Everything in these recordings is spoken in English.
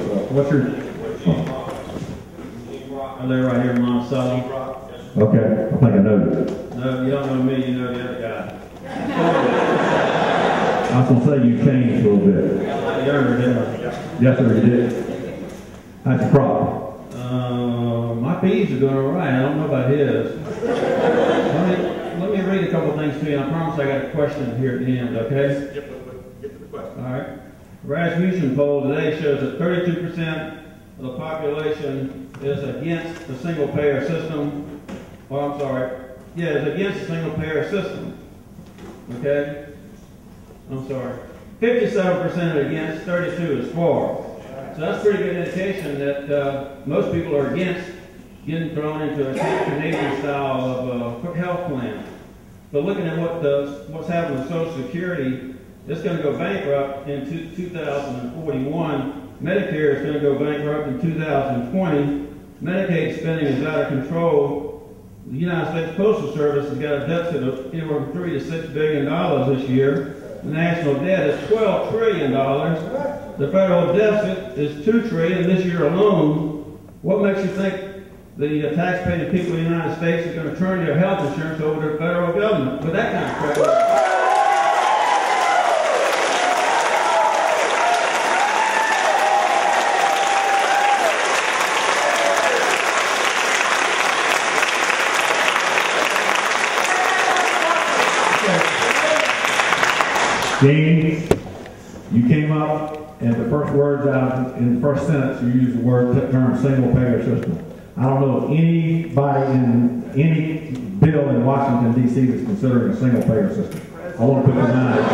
What's your? I live right here in Monticello. Okay, I think I know you. No, you don't know me, you know the other guy. I was going to say you changed a little bit. Younger, didn't I? Yes, sir, you did. How's your crop? My peas are doing all right. I don't know about his. Let me read a couple things to you. I promise I got a question here at the end, okay? Get to the question. All right. Rasmussen poll today shows that 32% of the population is against the single-payer system. Oh, I'm sorry. Yeah, is against the single-payer system. Okay? I'm sorry. 57% against, 32 is for. So that's a pretty good indication that most people are against getting thrown into a Canadian style of health plan. But looking at what's happening with Social Security, it's going to go bankrupt in 2041. Medicare is going to go bankrupt in 2020. Medicaid spending is out of control. The United States Postal Service has got a deficit of anywhere from $3 to $6 billion this year. The national debt is $12 trillion. The federal deficit is $2 trillion this year alone. What makes you think the taxpaying people in the United States are going to turn their health insurance over to the federal government with that kind of crap? Dean, you came up and the first words out in the first sentence you used the term single payer system. I don't know of anybody in any bill in Washington D.C. that's considering a single payer system. I want to put your mind at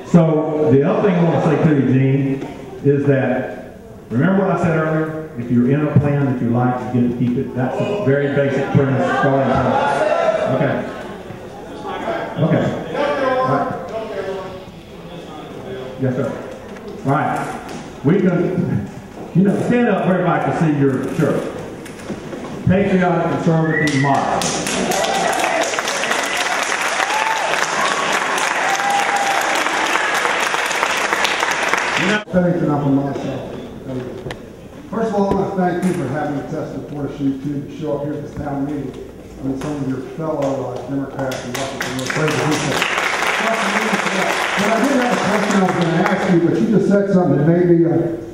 so the other thing I want to say to you, Gene, is that remember what I said earlier? If you're in a plan that you like, you get to keep it. That's a very basic premise, starting point. Okay. Okay. All right. Yes, sir. All right. We can, stand up where everybody can see your shirt. Patriotic, conservative, modern. Thank you, from myself. First of all, I want to thank you for having the test of fortitude to show up here at this town meeting. I mean, some of your fellow Democrats and Washington were afraid to do so. But I did have a question I was going to ask you, but you just said something that made me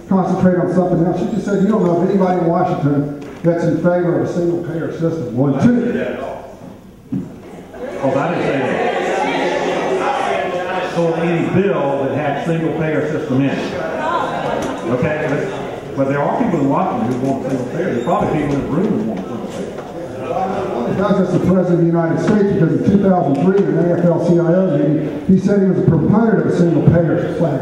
concentrate on something else. You just said you don't know of anybody in Washington that's in favor of a single-payer system. One, two. Oh, I didn't say that. So any bill that had single-payer system in it. Okay? But there are people in Washington who want single payer. There are probably people in the room who want single payer. That's the President of the United States, because in 2003 in an AFL-CIO meeting, he said he was a proponent of a single payer plan.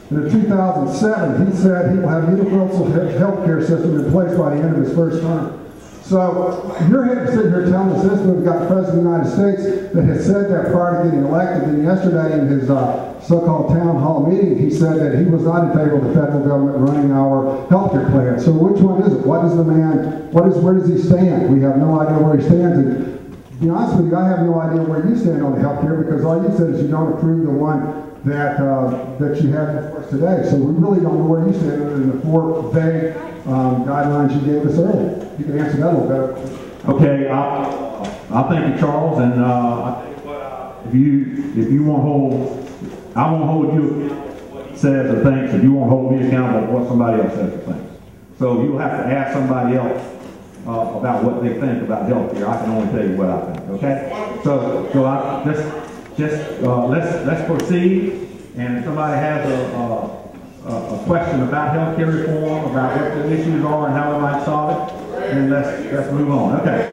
And in 2007, he said he will have a universal health care system in place by the end of his first term. So you're sitting here telling us this, but we've got the President of the United States that has said that prior to getting elected. And yesterday in his so-called town hall meeting, he said that he was not in favor of the federal government running our health care plan. So which one is it? What is the man, where does he stand? We have no idea where he stands. And to be honest with you, I have no idea where you stand on the health care, because all you said is you don't approve the one that you had before us today. So we really don't know where you stand other than the four vague guidelines you gave us earlier. You can answer that a little better. Okay, I'll thank you, Charles, and if you want to hold, I won't hold you what he says or thinks, and you won't hold me accountable for what somebody else says or thinks. So you'll have to ask somebody else about what they think about health care. I can only tell you what I think. Okay? So I let's proceed. And if somebody has a question about health care reform, about what the issues are and how we might solve it, then let's move on. Okay.